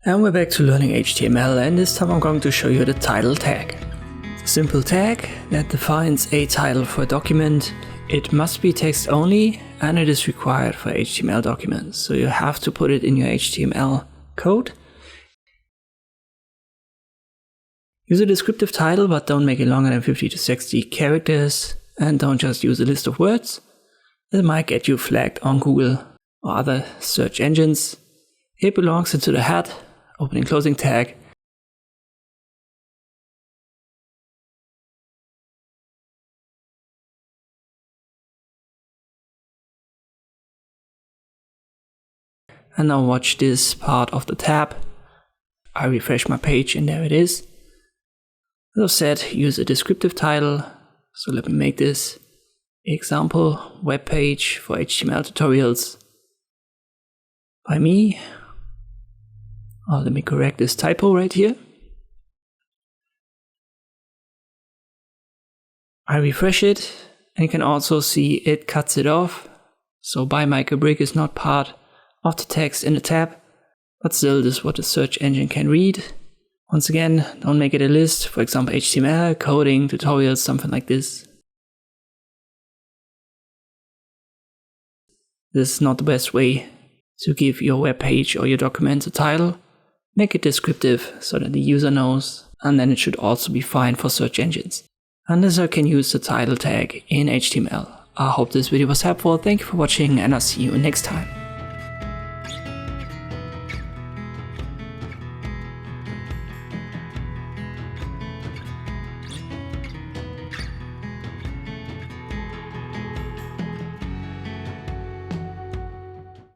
And we're back to learning HTML, and this time I'm going to show you the title tag. It's a simple tag that defines a title for a document. It must be text only, and it is required for HTML documents, so you have to put it in your HTML code. Use a descriptive title, but don't make it longer than 50 to 60 characters, and don't just use a list of words. That might get you flagged on Google or other search engines. It belongs into the head, opening closing tag. And now watch this part of the tab. I refresh my page and there it is. As I've said, use a descriptive title. So let me make this example web page for HTML tutorials by me. Oh, let me correct this typo right here. I refresh it, and you can also see it cuts it off. So by microbrick is not part of the text in the tab, but still this is what the search engine can read. Once again, don't make it a list, for example HTML, coding, tutorials, something like this. This is not the best way to give your web page or your document a title. Make it descriptive so that the user knows, and then it should also be fine for search engines. And this I can use the title tag in HTML. I hope this video was helpful. Thank you for watching, and I'll see you next time.